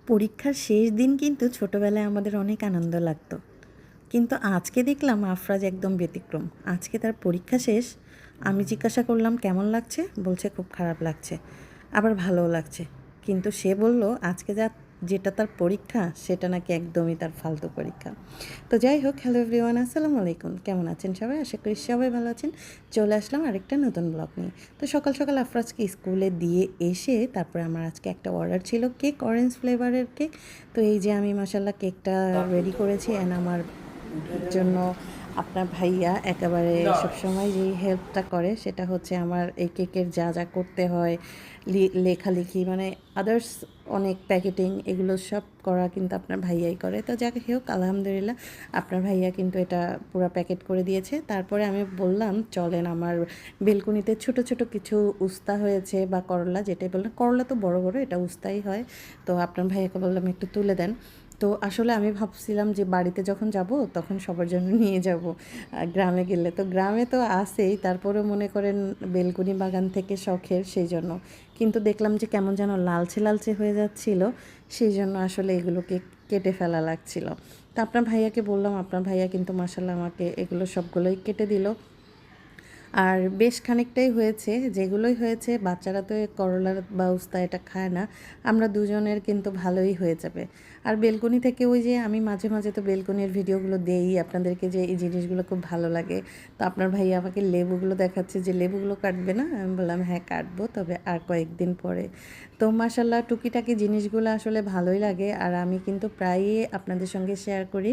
পরীক্ষার শেষ দিন কিন্তু ছোটোবেলায় আমাদের অনেক আনন্দ লাগতো, কিন্তু আজকে দেখলাম আফরাজ একদম ব্যতিক্রম। আজকে তার পরীক্ষা শেষ, আমি জিজ্ঞাসা করলাম কেমন লাগছে, বলছে খুব খারাপ লাগছে, আবার ভালোও লাগছে। কিন্তু সে বলল আজকে যেটা তার পরীক্ষা সেটা নাকি একদমই তার ফালতু পরীক্ষা। তো যাই হোক, হ্যালো এভরিওয়ান, আসসালামু আলাইকুম। কেমন আছেন সবাই? আশা করি সবাই ভালো আছেন। চলে আসলাম আরেকটা নতুন ব্লগ নিয়ে। তো সকাল সকাল আফরাজকে স্কুলে দিয়ে এসে তারপরে আমার আজকে একটা অর্ডার ছিল কেক, অরেঞ্জ ফ্লেভারের কেক। তো এই যে আমি মাশাল্লাহ কেকটা রেডি করেছি, অ্যান্ড আমার জন্য আপনার ভাইয়া একেবারে সবসময় যেই হেল্পটা করে সেটা হচ্ছে আমার এই কেকের যা যা করতে হয়, লেখালেখি মানে আদার্স অনেক প্যাকেটিং, এগুলো সব করা কিন্তু আপনার ভাইয়াই করে। তো যাকে হোক, আলহামদুলিল্লাহ আপনার ভাইয়া কিন্তু এটা পুরো প্যাকেট করে দিয়েছে। তারপরে আমি বললাম চলেন, আমার বেলকুনিতে ছোট ছোট কিছু উস্তা হয়েছে বা করলা, যেটাই বললাম, করলা তো বড় বড়, এটা উস্তাই হয়। তো আপনার ভাইয়াকে বললাম একটু তুলে দেন। তো আসলে আমি ভাবছিলাম যে বাড়িতে যখন যাব তখন সবার জন্য নিয়ে যাব, গ্রামে গেলে তো গ্রামে তো আসেই, তারপরে মনে করেন বেলকুনি বাগান থেকে শখের, সেই জন্য। কিন্তু দেখলাম যে কেমন যেন লালচে লালচে হয়ে যাচ্ছিল, সেই জন্য আসলে এগুলোকে কেটে ফেলা লাগছিল। তো আপনার ভাইয়াকে বললাম, আপনার ভাইয়া কিন্তু মাসাল্লাহ আমাকে এগুলো সবগুলোই কেটে দিল। আর বেশ খানিকটাই হয়েছে, যেগুলোই হয়েছে বাচ্চারা তো করলা বা উস্তা এটা খায় না, আমরা দুজনের কিন্তু ভালোই হয়ে যাবে। আর বেলকনি থেকে ওই যে আমি মাঝে মাঝে তো বেলকনির ভিডিওগুলো দেই আপনাদেরকে, যে এই জিনিসগুলো খুব ভালো লাগে। তো আপনার ভাই আমাকে লেবুগুলো দেখাচ্ছে যে লেবুগুলো কাটবে না, আমি বললাম হ্যাঁ কাটবো, তবে আর কয়েকদিন পরে। তো মাশাল্লাহ টুকিটাকি জিনিসগুলো আসলে ভালোই লাগে। আর আমি কিন্তু প্রায়ই আপনাদের সঙ্গে শেয়ার করি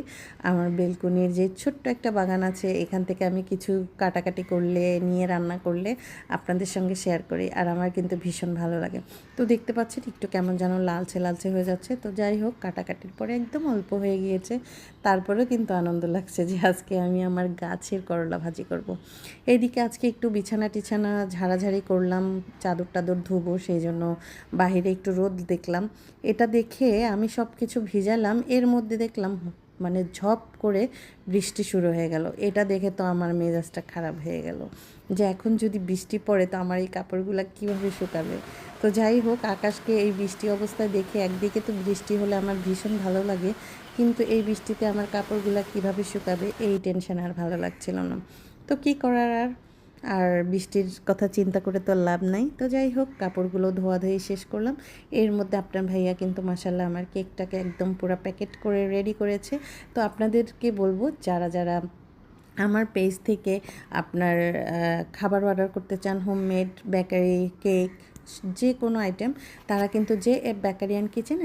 আমার বেলকনির যে ছোট্ট একটা বাগান আছে, এখান থেকে আমি কিছু কাটাকাটি করলে, নিয়ে রান্না করলে আপনাদের সঙ্গে শেয়ার করি, আর আমার কিন্তু ভীষণ ভালো লাগে। তো দেখতে পাচ্ছেন একটু কেমন যেন লালচে লালচে হয়ে যাচ্ছে। তো যাই হোক, কাটাকাটির পরে একদম অল্প হয়ে গিয়েছে, তারপরেও কিন্তু আনন্দ লাগছে যে আজকে আমি আমার গাছের করলা ভাজি করব। এইদিকে আজকে একটু বিছানা টিছানা ঝাড়াঝাড়ি করলাম, চাদর টাদর ধুবো, সেই জন্য বাহিরে একটু রোদ দেখলাম। এটা দেখে আমি সব কিছু ভিজালাম, এর মধ্যে দেখলাম মানে ঝপ করে বৃষ্টি শুরু হয়ে গেল। এটা দেখে তো আমার মেজাজটা খারাপ হয়ে গেল, যে এখন যদি বৃষ্টি পড়ে তো আমার এই কাপড়গুলো কীভাবে শুকাবে। তো যাই হোক, আকাশকে এই বৃষ্টি অবস্থায় দেখে একদিকে তো বৃষ্টি হলে আমার ভীষণ ভালো লাগে, কিন্তু এই বৃষ্টিতে আমার কাপড়গুলো কীভাবে শুকাবে এই টেনশন আর ভালো লাগছিল না। তো কী করার আর বৃষ্টির কথা চিন্তা করে তো লাভ নাই। তো যাই হোক, কাপড়গুলো ধোয়াধুয়ি শেষ করলাম। এর মধ্যে আপনার ভাইয়া কিন্তু মাশাল্লাহ আমার কেকটাকে একদম পুরো প্যাকেট করে রেডি করেছে। তো আপনাদেরকে বলবো, যারা যারা আমার পেজ থেকে আপনার খাবার অর্ডার করতে চান, হোমমেড বেকারি কেক, যে কোনো আইটেম, তারা কিন্তু যে বেকারি অ্যান্ড কিচেন